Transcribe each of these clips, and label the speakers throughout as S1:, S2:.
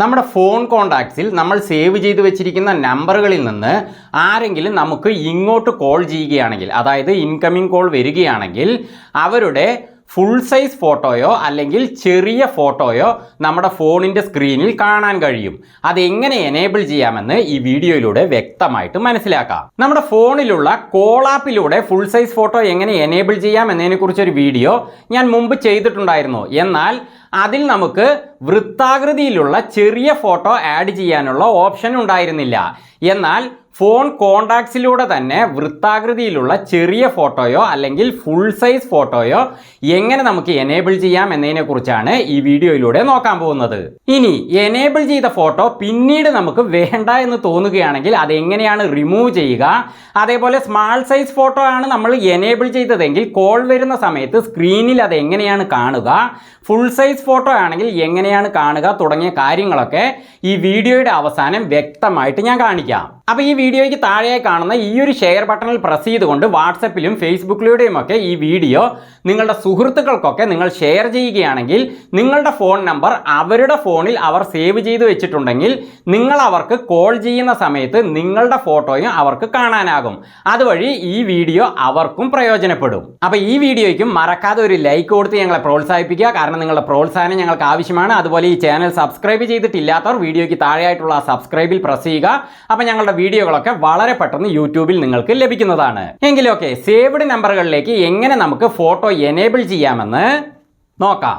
S1: നമ്മുടെ ഫോൺ കോൺടാക്ട്സിൽ നമ്മൾ സേവ് ചെയ്ത് വെച്ചിരിക്കുന്ന നമ്പറുകളിൽ നിന്ന് ആരെങ്കിലും നമുക്ക് ഇങ്ങോട്ട് കോൾ ചെയ്യുകയാണെങ്കിൽ, അതായത് ഇൻകമിംഗ് കോൾ വരികയാണെങ്കിൽ അവരുടെ ഫുൾ സൈസ് ഫോട്ടോയോ അല്ലെങ്കിൽ ചെറിയ ഫോട്ടോയോ നമ്മുടെ ഫോണിൻ്റെ സ്ക്രീനിൽ കാണാൻ കഴിയും. അതെങ്ങനെ എനേബിൾ ചെയ്യാമെന്ന് ഈ വീഡിയോയിലൂടെ വ്യക്തമായിട്ട് മനസ്സിലാക്കാം. നമ്മുടെ ഫോണിലുള്ള കോൾ ആപ്പിലൂടെ ഫുൾ സൈസ് ഫോട്ടോ എങ്ങനെ എനേബിൾ ചെയ്യാം എന്നതിനെക്കുറിച്ചൊരു വീഡിയോ ഞാൻ മുമ്പ് ചെയ്തിട്ടുണ്ടായിരുന്നു. എന്നാൽ അതിൽ നമുക്ക് വൃത്താകൃതിയിലുള്ള ചെറിയ ഫോട്ടോ ആഡ് ചെയ്യാനുള്ള ഓപ്ഷൻ ഉണ്ടായിരുന്നില്ല. എന്നാൽ ഫോൺ കോൺടാക്ട്സിലൂടെ തന്നെ വൃത്താകൃതിയിലുള്ള ചെറിയ ഫോട്ടോയോ അല്ലെങ്കിൽ ഫുൾ സൈസ് ഫോട്ടോയോ എങ്ങനെ നമുക്ക് എനേബിൾ ചെയ്യാം എന്നതിനെക്കുറിച്ചാണ് ഈ വീഡിയോയിലൂടെ നോക്കാൻ പോകുന്നത്. ഇനി എനേബിൾ ചെയ്ത ഫോട്ടോ പിന്നീട് നമുക്ക് വേണ്ട എന്ന് തോന്നുകയാണെങ്കിൽ അതെങ്ങനെയാണ് റിമൂവ് ചെയ്യുക, അതേപോലെ സ്മാൾ സൈസ് ഫോട്ടോ ആണ് നമ്മൾ എനേബിൾ ചെയ്തതെങ്കിൽ കോൾ വരുന്ന സമയത്ത് സ്ക്രീനിൽ അത് എങ്ങനെയാണ് കാണുക, ഫുൾ സൈസ് ഫോട്ടോ ആണെങ്കിൽ എങ്ങനെയാണ് കാണുക തുടങ്ങിയ കാര്യങ്ങളൊക്കെ ഈ വീഡിയോയുടെ അവസാനം വ്യക്തമായിട്ട് ഞാൻ കാണിക്കാം. അപ്പോൾ ഈ വീഡിയോയ്ക്ക് താഴെയായി കാണുന്ന ഈ ഒരു ഷെയർ ബട്ടണിൽ പ്രസ് ചെയ്തുകൊണ്ട് വാട്സപ്പിലും ഫേസ്ബുക്കിലൂടെയും ഒക്കെ ഈ വീഡിയോ നിങ്ങളുടെ സുഹൃത്തുക്കൾക്കൊക്കെ നിങ്ങൾ ഷെയർ ചെയ്യുകയാണെങ്കിൽ നിങ്ങളുടെ ഫോൺ നമ്പർ അവരുടെ ഫോണിൽ അവർ സേവ് ചെയ്ത് വെച്ചിട്ടുണ്ടെങ്കിൽ നിങ്ങൾ അവർക്ക് കോൾ ചെയ്യുന്ന സമയത്ത് നിങ്ങളുടെ ഫോട്ടോയും അവർക്ക് കാണാനാകും. അതുവഴി ഈ വീഡിയോ അവർക്കും പ്രയോജനപ്പെടും. അപ്പോൾ ഈ വീഡിയോയ്ക്കും മറക്കാതെ ഒരു ലൈക്ക് കൊടുത്ത് ഞങ്ങളെ പ്രോത്സാഹിപ്പിക്കുക. കാരണം നിങ്ങളുടെ പ്രോത്സാഹനം ഞങ്ങൾക്ക് ആവശ്യമാണ്. അതുപോലെ ഈ ചാനൽ സബ്സ്ക്രൈബ് ചെയ്തിട്ടില്ലാത്തവർ വീഡിയോയ്ക്ക് താഴെയായിട്ടുള്ള സബ്സ്ക്രൈബിൽ പ്രസ് ചെയ്യുക. അപ്പോൾ ഞങ്ങളുടെ വീഡിയോകളൊക്കെ വളരെ പെട്ടെന്ന് യൂട്യൂബിൽ നിങ്ങൾക്ക് ലഭിക്കുന്നതാണ്. എങ്കിലൊക്കെ സേവ്ഡ് നമ്പറുകളിലേക്ക് എങ്ങനെ നമുക്ക് ഫോട്ടോ എനേബിൾ ചെയ്യാമെന്ന് നോക്കാം.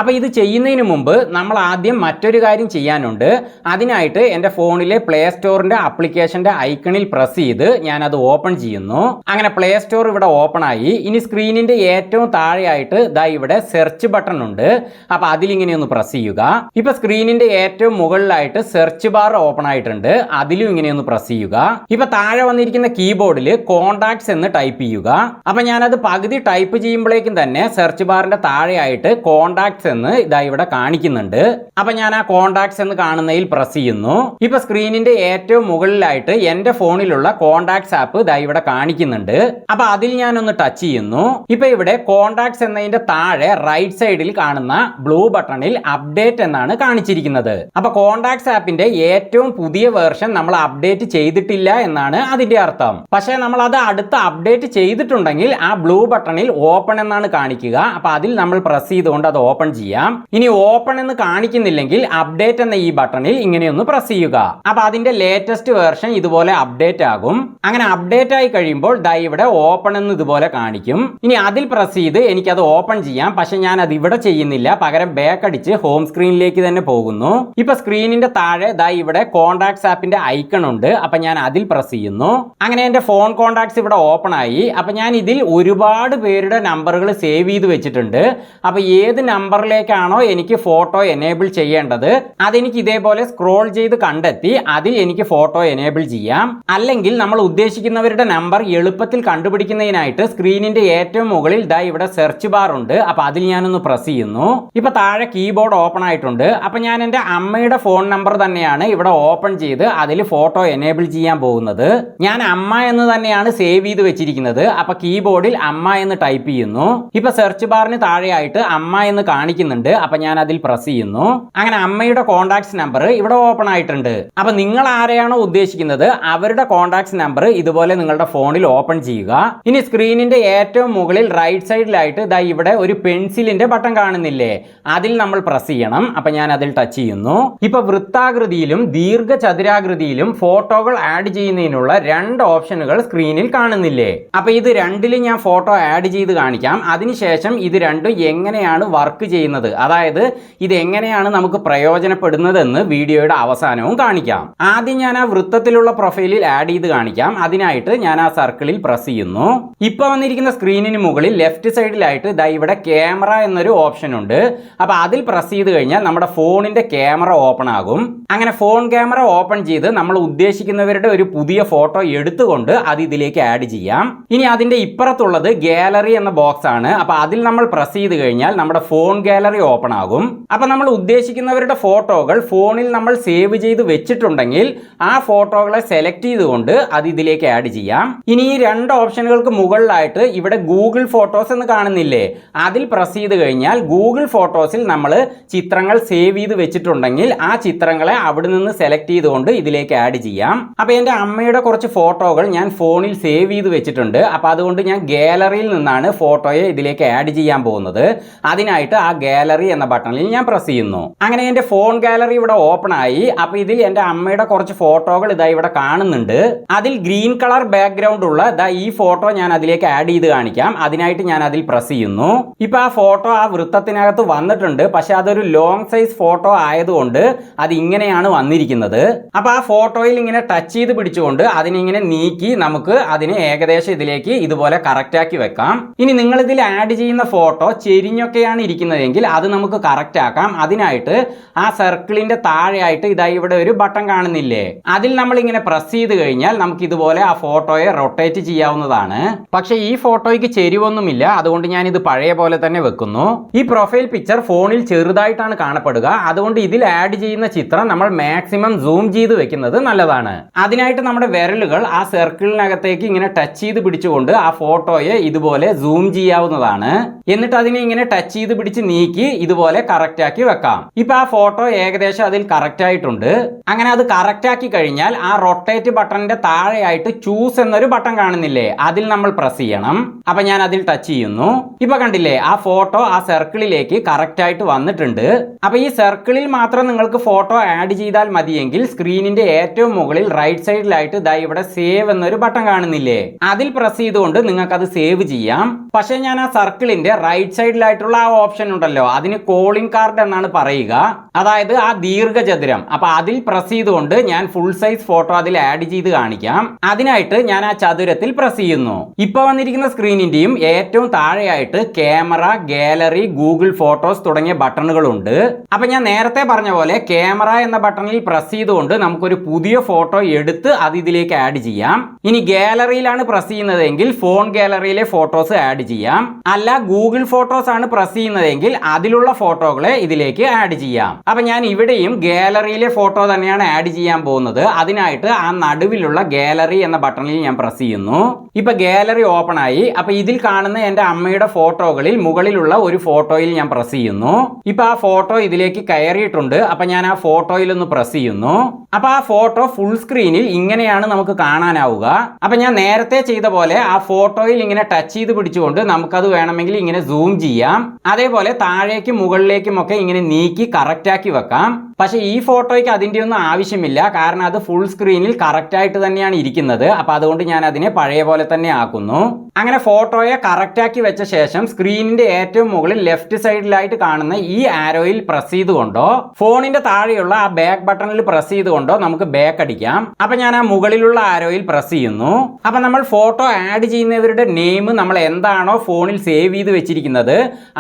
S1: അപ്പോൾ ഇത് ചെയ്യുന്നതിന് മുമ്പ് നമ്മൾ ആദ്യം മറ്റൊരു കാര്യം ചെയ്യാനുണ്ട്. അതിനായിട്ട് എൻ്റെ ഫോണിലെ പ്ലേ സ്റ്റോറിൻ്റെ ആപ്ലിക്കേഷൻ്റെ ഐക്കണിൽ പ്രസ് ചെയ്ത് ഞാനത് ഓപ്പൺ ചെയ്യുന്നു. അങ്ങനെ പ്ലേ സ്റ്റോർ ഇവിടെ ഓപ്പൺ ആയി. ഇനി സ്ക്രീനിൻ്റെ ഏറ്റവും താഴെയായിട്ട് ദാ ഇവിടെ സെർച്ച് ബട്ടൺ ഉണ്ട്. അപ്പോൾ അതിലിങ്ങനെ ഒന്ന് പ്രസ് ചെയ്യുക. ഇപ്പോൾ സ്ക്രീനിൻ്റെ ഏറ്റവും മുകളിലായിട്ട് സെർച്ച് ബാർ ഓപ്പൺ ആയിട്ടുണ്ട്. അതിലും ഇങ്ങനെ ഒന്ന് പ്രസ് ചെയ്യുക. ഇപ്പോൾ താഴെ വന്നിരിക്കുന്ന കീബോർഡിൽ കോൺടാക്ട്സ് എന്ന് ടൈപ്പ് ചെയ്യുക. അപ്പോൾ ഞാനത് പകുതി ടൈപ്പ് ചെയ്യുമ്പോഴേക്കും തന്നെ സെർച്ച് ബാറിൻ്റെ താഴെയായിട്ട് കോൺടാക്ട്സ് എന്ന് ഇതാ ഇവിടെ കാണിക്കുന്നുണ്ട്. അപ്പൊ ഞാൻ ആ കോൺടാക്ട്സ് എന്ന് കാണുന്നതിൽ പ്രസ് ചെയ്യുന്നു. ഇപ്പൊ സ്ക്രീനിന്റെ ഏറ്റവും മുകളിലായിട്ട് എന്റെ ഫോണിലുള്ള കോൺടാക്ട്സ് ആപ്പ് ഇതാ ഇവിടെ കാണിക്കുന്നുണ്ട്. അപ്പൊ അതിൽ ഞാനൊന്ന് ടച്ച് ചെയ്യുന്നു. ഇപ്പൊ ഇവിടെ കോൺടാക്ട്സ് എന്നതിന്റെ താഴെ റൈറ്റ് സൈഡിൽ കാണുന്ന ബ്ലൂ ബട്ടണിൽ അപ്ഡേറ്റ് എന്നാണ് കാണിച്ചിരിക്കുന്നത്. അപ്പൊ കോൺടാക്ട്സ് ആപ്പിന്റെ ഏറ്റവും പുതിയ വേർഷൻ നമ്മൾ അപ്ഡേറ്റ് ചെയ്തിട്ടില്ല എന്നാണ് അതിന്റെ അർത്ഥം. പക്ഷേ നമ്മൾ അത് അടുത്ത് അപ്ഡേറ്റ് ചെയ്തിട്ടുണ്ടെങ്കിൽ ആ ബ്ലൂ ബട്ടണിൽ ഓപ്പൺ എന്നാണ് കാണിക്കുക. അപ്പൊ അതിൽ നമ്മൾ പ്രസ് ചെയ്തുകൊണ്ട് അത് ഓപ്പൺ ചെയ്യാം. ഇനി ഓപ്പൺ എന്ന് കാണിക്കുന്നില്ലെങ്കിൽ അപ്ഡേറ്റ് എന്ന ഈ ബട്ടണിൽ ഇങ്ങനെയൊന്ന് പ്രസ് ചെയ്യുക. അപ്പൊ അതിന്റെ ലേറ്റസ്റ്റ് വേർഷൻ ഇതുപോലെ അപ്ഡേറ്റ് ആകും. അങ്ങനെ അപ്ഡേറ്റ് ആയി കഴിയുമ്പോൾ ദാ ഇവിടെ ഓപ്പൺ എന്ന് ഇതുപോലെ കാണിക്കും. ഇനി അതിൽ പ്രസ് ചെയ്ത് എനിക്കത് ഓപ്പൺ ചെയ്യാം. പക്ഷെ ഞാൻ അത് ഇവിടെ ചെയ്യുന്നില്ല. പകരം ബാക്ക് അടിച്ച് ഹോം സ്ക്രീനിലേക്ക് തന്നെ പോകുന്നു. ഇപ്പൊ സ്ക്രീനിന്റെ താഴെ ദാ ഇവിടെ കോൺടാക്ട്സ് ആപ്പിന്റെ ഐക്കൺ ഉണ്ട്. അപ്പൊ ഞാൻ അതിൽ പ്രസ് ചെയ്യുന്നു. അങ്ങനെ എന്റെ ഫോൺ കോൺടാക്ട്സ് ഇവിടെ ഓപ്പൺ ആയി. അപ്പൊ ഞാൻ ഇതിൽ ഒരുപാട് പേരുടെ നമ്പറുകൾ സേവ് ചെയ്ത് വെച്ചിട്ടുണ്ട്. അപ്പൊ ഏത് നമ്പറിലേക്കാണോ എനിക്ക് ഫോട്ടോ എനേബിൾ ചെയ്യേണ്ടത് അതെനിക്ക് ഇതേപോലെ സ്ക്രോൾ ചെയ്ത് കണ്ടെത്തി അതിൽ എനിക്ക് ഫോട്ടോ എനേബിൾ ചെയ്യാം. അല്ലെങ്കിൽ നമ്മൾ ഉദ്ദേശിക്കുന്നവരുടെ നമ്പർ എളുപ്പത്തിൽ കണ്ടുപിടിക്കുന്നതിനായിട്ട് സ്ക്രീനിന്റെ ഏറ്റവും മുകളിൽ ദാ ഇവിടെ സെർച്ച് ബാർ ഉണ്ട്. അപ്പൊ അതിൽ ഞാനൊന്ന് പ്രസ് ചെയ്യുന്നു. ഇപ്പൊ താഴെ കീബോർഡ് ഓപ്പൺ ആയിട്ടുണ്ട്. അപ്പൊ ഞാൻ എൻ്റെ അമ്മയുടെ ഫോൺ നമ്പർ തന്നെയാണ് ഇവിടെ ഓപ്പൺ ചെയ്ത് അതിൽ ഫോട്ടോ എനേബിൾ ചെയ്യാൻ പോകുന്നത്. ഞാൻ അമ്മ എന്ന് തന്നെയാണ് സേവ് ചെയ്ത് വെച്ചിരിക്കുന്നത്. അപ്പൊ കീബോർഡിൽ അമ്മ എന്ന് ടൈപ്പ് ചെയ്യുന്നു. ഇപ്പൊ സെർച്ച് ബാറിന് താഴെയായിട്ട് അമ്മ എന്ന് കാണിക്കുന്നുണ്ട്. അപ്പൊ ഞാൻ അതിൽ പ്രസ് ചെയ്യുന്നു. അങ്ങനെ അമ്മയുടെ കോൺടാക്ട്സ് നമ്പർ ഇവിടെ ഓപ്പൺ ആയിട്ടുണ്ട്. അപ്പൊ നിങ്ങൾ ആരെയാണോ ഉദ്ദേശിക്കുന്നത് അവരുടെ കോൺടാക്ട്സ് നമ്പർ ഇതുപോലെ നിങ്ങളുടെ ഫോണിൽ ഓപ്പൺ ചെയ്യുക. ഇനി സ്ക്രീനിന്റെ ഏറ്റവും മുകളിൽ റൈറ്റ് സൈഡിലായിട്ട് ദാ ഇവിടെ ഒരു പെൻസിലിന്റെ ബട്ടൺ കാണുന്നില്ലേ, അതിൽ നമ്മൾ പ്രസ് ചെയ്യണം. അപ്പൊ ഞാൻ അതിൽ ടച്ച് ചെയ്യുന്നു. ഇപ്പൊ വൃത്താകൃതിയിലും ദീർഘചതുരാകൃതിയിലും ഫോട്ടോകൾ ആഡ് ചെയ്യുന്നതിനുള്ള രണ്ട് ഓപ്ഷനുകൾ സ്ക്രീനിൽ കാണുന്നില്ലേ. അപ്പൊ ഇത് രണ്ടിലും ഞാൻ ഫോട്ടോ ആഡ് ചെയ്ത് കാണിക്കാം. അതിനുശേഷം ഇത് രണ്ടും എങ്ങനെയാണ് വർക്ക് ചെയ്യുന്നത്, അതായത് ഇത് എങ്ങനെയാണ് നമുക്ക് പ്രയോജനപ്പെടുന്നതെന്ന് വീഡിയോയുടെ അവസാനവും കാണിക്കാം. ആദ്യം ഞാൻ ആ വൃത്തത്തിലുള്ള പ്രൊഫൈലിൽ ആഡ് ചെയ്ത് കാണിക്കാം. അതിനായിട്ട് ഞാൻ ആ സർക്കിളിൽ പ്രസ് ചെയ്യുന്നു. ഇപ്പൊ വന്നിരിക്കുന്ന സ്ക്രീനിന് മുകളിൽ ലെഫ്റ്റ് സൈഡിലായിട്ട് ദാ ഇവിടെ ക്യാമറ എന്നൊരു ഓപ്ഷൻ ഉണ്ട്. അപ്പൊ അതിൽ പ്രസ് ചെയ്ത് കഴിഞ്ഞാൽ നമ്മുടെ ഫോണിന്റെ ക്യാമറ ഓപ്പൺ ആകും. അങ്ങനെ ഫോൺ ക്യാമറ ഓപ്പൺ ചെയ്ത് നമ്മൾ ഉദ്ദേശിക്കുന്നവരുടെ ഒരു പുതിയ ഫോട്ടോ എടുത്തുകൊണ്ട് അത് ഇതിലേക്ക് ആഡ് ചെയ്യാം. ഇനി അതിന്റെ ഇപ്പുറത്തുള്ളത് ഗാലറി എന്ന ബോക്സ് ആണ്. അപ്പൊ അതിൽ നമ്മൾ പ്രസ് ചെയ്ത് കഴിഞ്ഞാൽ നമ്മുടെ ഫോൺ ഗാലറി ഓപ്പൺ ആകും. അപ്പം നമ്മൾ ഉദ്ദേശിക്കുന്നവരുടെ ഫോട്ടോകൾ ഫോണിൽ നമ്മൾ സേവ് ചെയ്ത് വെച്ചിട്ടുണ്ടെങ്കിൽ ആ ഫോട്ടോകളെ സെലക്ട് ചെയ്തുകൊണ്ട് അത് ഇതിലേക്ക് ആഡ് ചെയ്യാം. ഇനി ഈ രണ്ട് ഓപ്ഷനുകൾക്ക് മുകളിലായിട്ട് ഇവിടെ ഗൂഗിൾ ഫോട്ടോസ് എന്ന് കാണുന്നില്ലേ, അതിൽ പ്രസ് ചെയ്ത് കഴിഞ്ഞാൽ ഗൂഗിൾ ഫോട്ടോസിൽ നമ്മൾ ചിത്രങ്ങൾ സേവ് ചെയ്ത് വെച്ചിട്ടുണ്ടെങ്കിൽ ആ ചിത്രങ്ങളെ അവിടെ നിന്ന് സെലക്ട് ചെയ്തുകൊണ്ട് ഇതിലേക്ക് ആഡ് ചെയ്യാം. അപ്പോൾ എൻ്റെ അമ്മയുടെ കുറച്ച് ഫോട്ടോകൾ ഞാൻ ഫോണിൽ സേവ് ചെയ്ത് വെച്ചിട്ടുണ്ട്. അപ്പോൾ അതുകൊണ്ട് ഞാൻ ഗാലറിയിൽ നിന്നാണ് ഫോട്ടോയെ ഇതിലേക്ക് ആഡ് ചെയ്യാൻ പോകുന്നത്. അതിനായിട്ട് ആ ഗാലറി എന്ന ബട്ടണിൽ ഞാൻ പ്രസ് ചെയ്യുന്നു. അങ്ങനെ എൻ്റെ ഫോൺ ഗാലറി ഇവിടെ ഓപ്പൺ ആയി. അപ്പോൾ ഇതിൽ എൻ്റെ അമ്മയുടെ കുറച്ച് ഫോട്ടോകൾ ഇതാ ഇവിടെ കാണുന്നുണ്ട്. അതിൽ ഗ്രീൻ കളർ ബാക്ക്ഗ്രൗണ്ട് ഉള്ള ഈ ഫോട്ടോ ഞാൻ അതിലേക്ക് ആഡ് ചെയ്ത് കാണിക്കാം. അതിനായിട്ട് ഞാൻ അതിൽ പ്രസ് ചെയ്യുന്നു. ഇപ്പൊ ആ ഫോട്ടോ ആ വൃത്തത്തിനകത്ത് വന്നിട്ടുണ്ട്. പക്ഷെ അതൊരു ലോങ് സൈസ് ഫോട്ടോ ആയതുകൊണ്ട് അത് ഇങ്ങനെയാണ് വന്നിരിക്കുന്നത്. അപ്പൊ ആ ഫോട്ടോയിൽ ഇങ്ങനെ ടച്ച് ചെയ്ത് പിടിച്ചുകൊണ്ട് അതിനിങ്ങനെ നീക്കി നമുക്ക് അതിനെ ഏകദേശം ഇതിലേക്ക് ഇതുപോലെ കറക്റ്റ് ആക്കി വെക്കാം. ഇനി നിങ്ങൾ ഇതിൽ ആഡ് ചെയ്യുന്ന ഫോട്ടോ ചെരിഞ്ഞൊക്കെയാണ് ഇരിക്കുന്നതെങ്കിൽ അത് നമുക്ക് കറക്റ്റ് ആക്കാം. അതിനായിട്ട് ആ സർക്കിളിന്റെ താഴെയായിട്ട് ഇതായി ഇവിടെ ഒരു ബട്ടൺ കാണുന്നില്ലേ, അതിൽ നമ്മൾ ഇങ്ങനെ പ്രസ് ചെയ്ത് കഴിഞ്ഞാൽ നമുക്ക് ഇതുപോലെ ആ ഫോട്ടോയെ റൊട്ടേറ്റ് ചെയ്യാവുന്നതാണ്. പക്ഷെ ഈ ഫോട്ടോയ്ക്ക് ചെരിവൊന്നുമില്ല, അതുകൊണ്ട് ഞാൻ ഇത് പഴയ പോലെ തന്നെ വെക്കുന്നു. ഈ പ്രൊഫൈൽ പിക്ചർ ഫോണിൽ ചെറുതായിട്ടാണ് കാണപ്പെടുക. അതുകൊണ്ട് ഇതിൽ ആഡ് ചെയ്യുന്ന ചിത്രം നമ്മൾ മാക്സിമം സൂം ചെയ്ത് വെക്കുന്നത് നല്ലതാണ്. അതിനായിട്ട് നമ്മുടെ വിരലുകൾ ആ സർക്കിളിനകത്തേക്ക് ഇങ്ങനെ ടച്ച് ചെയ്ത് പിടിച്ചുകൊണ്ട് ആ ഫോട്ടോയെ ഇതുപോലെ സൂം ചെയ്യാവുന്നതാണ്. എന്നിട്ട് അതിനെ ഇങ്ങനെ ടച്ച് ചെയ്ത് പിടിച്ച് നീക്കി ഇതുപോലെ കറക്റ്റ് ആക്കി വെക്കാം. ഇപ്പൊ ആ ഫോട്ടോ ഏകദേശം അതിൽ കറക്റ്റ് ആയിട്ടുണ്ട്. അങ്ങനെ അത് കറക്റ്റ് ആക്കി കഴിഞ്ഞാൽ ആ റൊട്ടേറ്റ് ബട്ടണിന്റെ താഴെയായിട്ട് ചൂസ് എന്നൊരു ബട്ടൺ കാണുന്നില്ലേ, അതിൽ നമ്മൾ പ്രസ് ചെയ്യണം. അപ്പൊ ഞാൻ അതിൽ ടച്ച് ചെയ്യുന്നു. ഇപ്പൊ കണ്ടില്ലേ, ആ ഫോട്ടോ ആ സർക്കിളിലേക്ക് കറക്റ്റ് ആയിട്ട് വന്നിട്ടുണ്ട്. അപ്പൊ ഈ സർക്കിളിൽ മാത്രം നിങ്ങൾക്ക് ഫോട്ടോ ആഡ് ചെയ്താൽ മതിയെങ്കിൽ സ്ക്രീനിന്റെ ഏറ്റവും മുകളിൽ റൈറ്റ് സൈഡിലായിട്ട് ദാ ഇവിടെ സേവ് എന്നൊരു ബട്ടൺ കാണുന്നില്ലേ, അതിൽ പ്രസ് ചെയ്തുകൊണ്ട് നിങ്ങൾക്ക് അത് സേവ് ചെയ്യാം. പക്ഷെ ഞാൻ ആ സർക്കിളിന്റെ റൈറ്റ് സൈഡിലായിട്ടുള്ള ആ ഓപ്ഷൻ ഉണ്ടല്ലോ, അതിന് കോളിംഗ് കാർഡ് എന്നാണ് പറയുക, അതായത് ആ ദീർഘചതുരം. അപ്പൊ അതിൽ പ്രസ് ചെയ്തുകൊണ്ട് ഞാൻ ഫുൾ സൈസ് ഫോട്ടോ അതിൽ ആഡ് ചെയ്ത് കാണിക്കാം. അതിനായിട്ട് ഞാൻ ആ ചതുരത്തിൽ പ്രസ് ചെയ്യുന്നു. ഇപ്പൊ വന്നിരിക്കുന്ന സ്ക്രീനിന്റെയും ഏറ്റവും താഴെയായിട്ട് ക്യാമറ, ഗാലറി, ഗൂഗിൾ ഫോട്ടോസ് തുടങ്ങിയ ബട്ടണുകളുണ്ട്. അപ്പൊ ഞാൻ നേരത്തെ പറഞ്ഞ പോലെ ക്യാമറ എന്ന ബട്ടണിൽ പ്രസ് ചെയ്തുകൊണ്ട് നമുക്കൊരു പുതിയ ഫോട്ടോ എടുത്ത് അത് ഇതിലേക്ക് ആഡ് ചെയ്യാം. ഇനി ഗാലറിയിലാണ് പ്രസ് ചെയ്യുന്നതെങ്കിൽ ഫോൺ ഗാലറിയിലെ ഫോട്ടോസ് ആഡ് ചെയ്യാം. അല്ല ഗൂഗിൾ ഫോട്ടോസ് ആണ് പ്രസ് ചെയ്യുന്നതെങ്കിൽ അതിലുള്ള ഫോട്ടോകളെ ഇതിലേക്ക് ആഡ് ചെയ്യാം. അപ്പൊ ഞാൻ ഇവിടെയും ഗാലറിയിലെ ഫോട്ടോ തന്നെയാണ് ആഡ് ചെയ്യാൻ പോകുന്നത്. അതിനായിട്ട് ആ നടുവിലുള്ള ഗാലറി എന്ന ബട്ടണിൽ ഞാൻ പ്രസ് ചെയ്യുന്നു. ഇപ്പൊ ഗാലറി ഓപ്പൺ ആയി. അപ്പൊ ഇതിൽ കാണുന്ന എൻ്റെ അമ്മയുടെ ഫോട്ടോകളിൽ മുകളിലുള്ള ഒരു ഫോട്ടോയിൽ ഞാൻ പ്രസ് ചെയ്യുന്നു. ഇപ്പൊ ആ ഫോട്ടോ ഇതിലേക്ക് കയറിയിട്ടുണ്ട്. അപ്പൊ ഞാൻ ആ ഫോട്ടോയിൽ ഒന്ന് പ്രസ് ചെയ്യുന്നു. അപ്പൊ ആ ഫോട്ടോ ഫുൾ സ്ക്രീനിൽ ഇങ്ങനെയാണ് നമുക്ക് കാണാനാവുക. അപ്പൊ ഞാൻ നേരത്തെ ചെയ്ത പോലെ ആ ഫോട്ടോയിൽ ഇങ്ങനെ ടച്ച് ചെയ്ത് പിടിച്ചുകൊണ്ട് നമുക്കത് വേണമെങ്കിൽ ഇങ്ങനെ സൂം ചെയ്യാം. അതേപോലെ താഴേക്കും മുകളിലേക്കും ഒക്കെ ഇങ്ങനെ നീക്കി കറക്റ്റ് ആക്കി വെക്കാം. പക്ഷെ ഈ ഫോട്ടോയ്ക്ക് അതിൻ്റെ ഒന്നും ആവശ്യമില്ല, കാരണം അത് ഫുൾ സ്ക്രീനിൽ കറക്റ്റ് ആയിട്ട് തന്നെയാണ് ഇരിക്കുന്നത്. അപ്പൊ അതുകൊണ്ട് ഞാൻ അതിനെ പഴയ പോലെ തന്നെ ആക്കുന്നു. അങ്ങനെ ഫോട്ടോയെ കറക്റ്റ് ആക്കി വെച്ച ശേഷം സ്ക്രീനിന്റെ ഏറ്റവും മുകളിൽ ലെഫ്റ്റ് സൈഡിലായിട്ട് കാണുന്ന ഈ ആരോയിൽ പ്രസ് ചെയ്തുകൊണ്ടോ ഫോണിന്റെ താഴെയുള്ള ആ ബാക്ക് ബട്ടണിൽ പ്രസ് ചെയ്തുകൊണ്ടോ നമുക്ക് ബാക്ക് അടിക്കാം. അപ്പൊ ഞാൻ ആ മുകളിലുള്ള ആരോയിൽ പ്രസ് ചെയ്യുന്നു. അപ്പൊ നമ്മൾ ഫോട്ടോ ആഡ് ചെയ്യുന്നവരുടെ നെയിം നമ്മൾ എന്താണോ ഫോണിൽ സേവ് ചെയ്ത് വെച്ചിരിക്കുന്നത്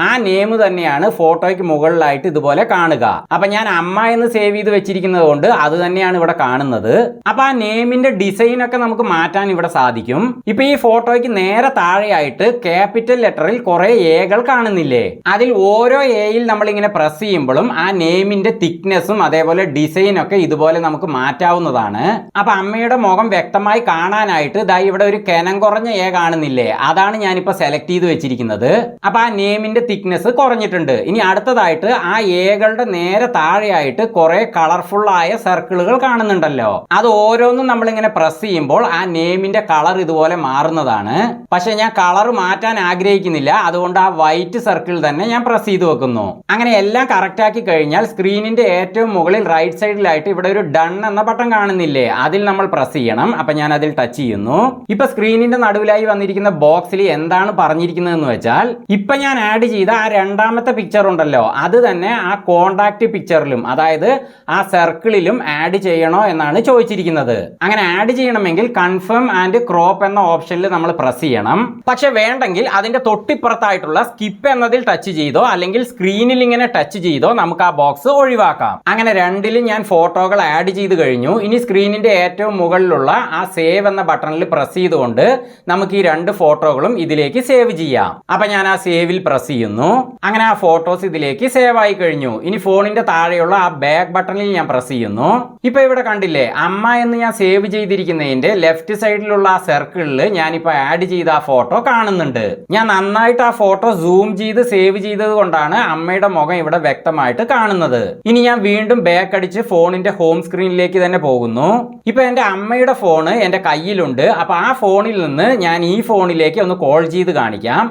S1: ആ നെയിം തന്നെയാണ് ഫോട്ടോയ്ക്ക് മുകളിലായിട്ട് ഇതുപോലെ കാണുക. അപ്പൊ ഞാൻ അമ്മ എന്ന് സേവ് ചെയ്ത് വെച്ചിരിക്കുന്നത് കൊണ്ട് അത് തന്നെയാണ് ഇവിടെ കാണുന്നത്. അപ്പൊ ആ നെയിമിന്റെ ഡിസൈൻ ഒക്കെ നമുക്ക് മാറ്റാൻ ഇവിടെ സാധിക്കും. ഇപ്പൊ ഈ ഫോട്ടോയ്ക്ക് നേരെ താഴെയായിട്ട് ക്യാപിറ്റൽ ലെറ്ററിൽ കുറെ എകൾ കാണുന്നില്ലേ, അതിൽ ഓരോ എയിൽ നമ്മൾ ഇങ്ങനെ പ്രസ് ചെയ്യുമ്പോഴും ആ നെയിമിന്റെ തിക്നെസ്സും അതേപോലെ ഡിസൈൻ ഒക്കെ ഇതുപോലെ നമുക്ക് മാറ്റാവുന്നതാണ്. അപ്പൊ അമ്മയുടെ മുഖം വ്യക്തമായി കാണാനായിട്ട് ദാ ഇവിടെ ഒരു കനം കുറഞ്ഞ എ കാണുന്നില്ലേ, അതാണ് ഞാനിപ്പോ സെലക്ട് ചെയ്ത് വെച്ചിരിക്കുന്നത്. അപ്പൊ ആ നെയിമിന്റെ തിക്നെസ് കുറഞ്ഞിട്ടുണ്ട്. ഇനി അടുത്തതായിട്ട് ആ എകളുടെ നേരെ താഴെയായിട്ട് കുറെ കളർഫുൾ ആയ സർക്കിളുകൾ കാണുന്നുണ്ടല്ലോ, അത് ഓരോന്നും നമ്മളിങ്ങനെ പ്രസ് ചെയ്യുമ്പോൾ ആ നെയിമിന്റെ കളർ ഇതുപോലെ മാറുന്നതാണ്. പക്ഷെ ഞാൻ കളർ മാറ്റാൻ ആഗ്രഹിക്കുന്നില്ല, അതുകൊണ്ട് ആ വൈറ്റ് സർക്കിൾ തന്നെ ഞാൻ പ്രസ് ചെയ്ത് വെക്കുന്നു. അങ്ങനെ എല്ലാം കറക്റ്റ് ആക്കി കഴിഞ്ഞാൽ സ്ക്രീനിന്റെ ഏറ്റവും മുകളിൽ റൈറ്റ് സൈഡിലായിട്ട് ഇവിടെ ഒരു ഡൺ എന്ന ബട്ടൺ കാണുന്നില്ലേ, അതിൽ നമ്മൾ പ്രസ് ചെയ്യണം. അപ്പൊ ഞാൻ അതിൽ ടച്ച് ചെയ്യുന്നു. ഇപ്പൊ സ്ക്രീനിന്റെ നടുവിലായി വന്നിരിക്കുന്ന ബോക്സിൽ എന്താണ് പറഞ്ഞിരിക്കുന്നതെന്ന് വെച്ചാൽ ഇപ്പൊ ഞാൻ ആഡ് ചെയ്ത ആ രണ്ടാമത്തെ പിക്ചർ ഉണ്ടല്ലോ, അത് തന്നെ ആ കോണ്ടാക്ട് പിക്ചറിലും അതായത് ആ സർക്കിളിലും ആഡ് ചെയ്യണോ എന്നാണ് ചോദിച്ചിരിക്കുന്നത്. അങ്ങനെ ആഡ് ചെയ്യണമെങ്കിൽ കൺഫേം ആൻഡ് ക്രോപ്പ് എന്ന ഓപ്ഷനിൽ നമ്മൾ പ്രസ് ചെയ്യണം. പക്ഷെ വേണ്ടെങ്കിൽ അതിന്റെ തൊട്ടിപ്പുറത്തായിട്ടുള്ള സ്കിപ്പ് എന്നതിൽ ടച്ച് ചെയ്തോ അല്ലെങ്കിൽ സ്ക്രീനിൽ ഇങ്ങനെ ടച്ച് ചെയ്തോ നമുക്ക് ആ ബോക്സ് ഒഴിവാക്കാം. അങ്ങനെ രണ്ടിലും ഞാൻ ഫോട്ടോകൾ ആഡ് ആഡ് ചെയ്ത് കഴിഞ്ഞു. ഇനി സ്ക്രീനിൻ്റെ ഏറ്റവും മുകളിലുള്ള ആ സേവ് എന്ന ബട്ടണിൽ പ്രസ് ചെയ്തുകൊണ്ട് നമുക്ക് ഈ 2 ഫോട്ടോകളും ഇതിലേക്ക് സേവ് ചെയ്യാം. അപ്പം ഞാൻ ആ സേവിൽ പ്രസ് ചെയ്യുന്നു. അങ്ങനെ ആ ഫോട്ടോസ് ഇതിലേക്ക് സേവ് ആയി കഴിഞ്ഞു. ഇനി ഫോണിൻ്റെ താഴെയുള്ള ആ ബാക്ക് ബട്ടണിൽ ഞാൻ പ്രസ് ചെയ്യുന്നു. ഇപ്പം ഇവിടെ കണ്ടില്ലേ, അമ്മ എന്ന് ഞാൻ സേവ് ചെയ്തിരിക്കുന്നതിൻ്റെ ലെഫ്റ്റ് സൈഡിലുള്ള ആ സർക്കിളിൽ ഞാനിപ്പോൾ ആഡ് ചെയ്ത ആ ഫോട്ടോ കാണുന്നുണ്ട്. ഞാൻ നന്നായിട്ട് ആ ഫോട്ടോ സൂം ചെയ്ത് സേവ് ചെയ്തത് കൊണ്ടാണ് അമ്മയുടെ മുഖം ഇവിടെ വ്യക്തമായിട്ട് കാണുന്നത്. ഇനി ഞാൻ വീണ്ടും ബാക്ക് അടിച്ച് ഫോണിന്റെ ഹോം സ്ക്രീനിലേക്ക് തന്നെ പോകുന്നു. ഇപ്പൊ എന്റെ അമ്മയുടെ ഫോണ് എന്റെ കയ്യിലുണ്ട്. അപ്പൊ ആ ഫോണിൽ നിന്ന് ഞാൻ ഈ ഫോണിലേക്ക് ഒന്ന് കോൾ ചെയ്ത് കാണിക്കാം.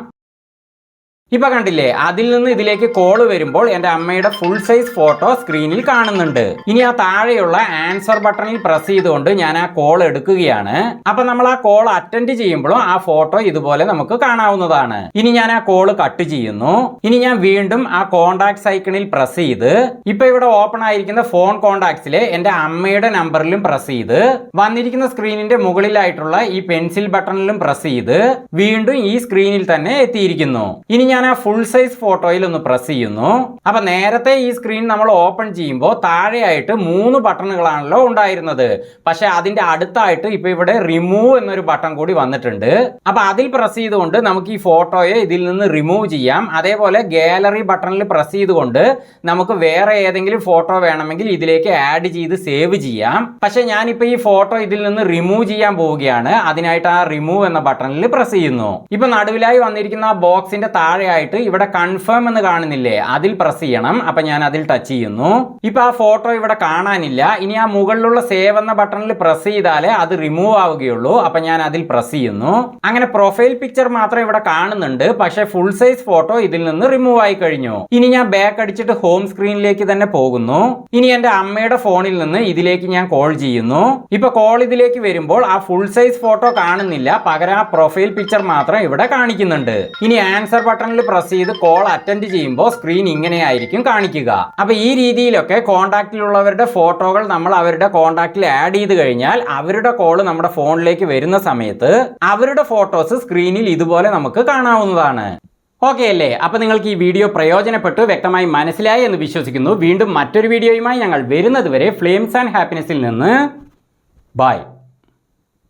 S1: ഇപ്പൊ കണ്ടില്ലേ, അതിൽ നിന്ന് ഇതിലേക്ക് കോൾ വരുമ്പോൾ എൻ്റെ അമ്മയുടെ ഫുൾ സൈസ് ഫോട്ടോ സ്ക്രീനിൽ കാണുന്നുണ്ട്. ഇനി ആ താഴെയുള്ള ആൻസർ ബട്ടണിൽ പ്രസ് ചെയ്തുകൊണ്ട് ഞാൻ ആ കോൾ എടുക്കുകയാണ്. അപ്പൊ നമ്മൾ ആ കോൾ അറ്റൻഡ് ചെയ്യുമ്പോഴും ആ ഫോട്ടോ ഇതുപോലെ നമുക്ക് കാണാവുന്നതാണ്. ഇനി ഞാൻ ആ കോൾ കട്ട് ചെയ്യുന്നു. ഇനി ഞാൻ വീണ്ടും ആ കോണ്ടാക്ട്സ് ഐക്കണിൽ പ്രസ് ചെയ്ത് ഇപ്പൊ ഇവിടെ ഓപ്പൺ ആയിരിക്കുന്ന ഫോൺ കോണ്ടാക്ട്സിലെ എൻ്റെ അമ്മയുടെ നമ്പറിലും പ്രസ് ചെയ്ത് വന്നിരിക്കുന്ന സ്ക്രീനിന്റെ മുകളിലായിട്ടുള്ള ഈ പെൻസിൽ ബട്ടണിലും പ്രസ് ചെയ്ത് വീണ്ടും ഈ സ്ക്രീനിൽ തന്നെ എത്തിയിരിക്കുന്നു. ഇനി ഞാൻ ആ ഫുൾ സൈസ് ഫോട്ടോയിൽ ഒന്ന് പ്രസ് ചെയ്യുന്നു. അപ്പൊ നേരത്തെ ഈ സ്ക്രീൻ നമ്മൾ ഓപ്പൺ ചെയ്യുമ്പോൾ താഴെയായിട്ട് 3 ബട്ടണുകളാണല്ലോ ഉണ്ടായിരുന്നത്. പക്ഷെ അതിന്റെ അടുത്തായിട്ട് ഇപ്പൊ ഇവിടെ റിമൂവ് എന്നൊരു ബട്ടൺ കൂടി വന്നിട്ടുണ്ട്. അപ്പൊ അതിൽ പ്രസ് ചെയ്തുകൊണ്ട് നമുക്ക് ഈ ഫോട്ടോയെ ഇതിൽ നിന്ന് റിമൂവ് ചെയ്യാം. അതേപോലെ ഗാലറി ബട്ടണിൽ പ്രസ് ചെയ്തുകൊണ്ട് നമുക്ക് വേറെ ഏതെങ്കിലും ഫോട്ടോ വേണമെങ്കിൽ ഇതിലേക്ക് ആഡ് ചെയ്ത് സേവ് ചെയ്യാം. പക്ഷെ ഞാനിപ്പോ ഈ ഫോട്ടോ ഇതിൽ നിന്ന് റിമൂവ് ചെയ്യാൻ പോവുകയാണ്. അതിനായിട്ട് ആ റിമൂവ് എന്ന ബട്ടണിൽ പ്രസ് ചെയ്യുന്നു. ഇപ്പൊ നടുവിലായി വന്നിരിക്കുന്ന ആ ബോക്സിന്റെ താഴെ ഇവിടെ കൺഫേം എന്ന് കാണുന്നില്ലേ, അതിൽ പ്രസ് ചെയ്യണം. അപ്പൊ ഞാൻ അതിൽ ടച്ച് ചെയ്യുന്നു. ഇപ്പൊ ആ ഫോട്ടോ ഇവിടെ കാണാനില്ല. ഇനി ആ മുകളിലുള്ള സേവ് എന്ന ബട്ടണിൽ പ്രസ് ചെയ്താലേ അത് റിമൂവ് ആവുകയുള്ളൂ. അപ്പൊ ഞാൻ അതിൽ പ്രസ് ചെയ്യുന്നു. അങ്ങനെ പ്രൊഫൈൽ പിക്ചർ മാത്രം ഇവിടെ കാണുന്നുണ്ട്. പക്ഷെ ഫുൾ സൈസ് ഫോട്ടോ ഇതിൽ നിന്ന് റിമൂവ് ആയി കഴിഞ്ഞു. ഇനി ഞാൻ ബാക്ക് അടിച്ചിട്ട് ഹോം സ്ക്രീനിലേക്ക് തന്നെ പോകുന്നു. ഇനി എന്റെ അമ്മയുടെ ഫോണിൽ നിന്ന് ഇതിലേക്ക് ഞാൻ കോൾ ചെയ്യുന്നു. ഇപ്പൊ കോൾ ഇതിലേക്ക് വരുമ്പോൾ ആ ഫുൾ സൈസ് ഫോട്ടോ കാണുന്നില്ല. പകരം ആ പ്രൊഫൈൽ പിക്ചർ മാത്രം ഇവിടെ കാണിക്കുന്നുണ്ട്. ഇനി ആൻസർ ബട്ടണിൽ പ്രസ് ചെയ്ത് കോൾ അറ്റൻഡ് ചെയ്യുമ്പോൾ സ്ക്രീൻ ഇങ്ങനെയായിരിക്കും കാണിക്കുക. അപ്പൊ ഈ രീതിയിലൊക്കെ കോണ്ടാക്റ്റിലുള്ളവരുടെ ഫോട്ടോകൾ നമ്മൾ അവരുടെ കോണ്ടാക്റ്റിൽ ആഡ് ചെയ്ത് കഴിഞ്ഞാൽ അവരുടെ കോൾ നമ്മുടെ ഫോണിലേക്ക് വരുന്ന സമയത്ത് അവരുടെ ഫോട്ടോസ് സ്ക്രീനിൽ ഇതുപോലെ നമുക്ക് കാണാവുന്നതാണ്. ഓക്കെ അല്ലേ? അപ്പൊ നിങ്ങൾക്ക് ഈ വീഡിയോ പ്രയോജനപ്പെട്ടു, വ്യക്തമായി മനസ്സിലായി എന്ന് വിശ്വസിക്കുന്നു. വീണ്ടും മറ്റൊരു വീഡിയോയുമായി ഞങ്ങൾ വരുന്നത് വരെ ഫ്ലെയിംസ് ആൻഡ് ഹാപ്പിനെസ്സിൽ നിന്ന് ബൈ.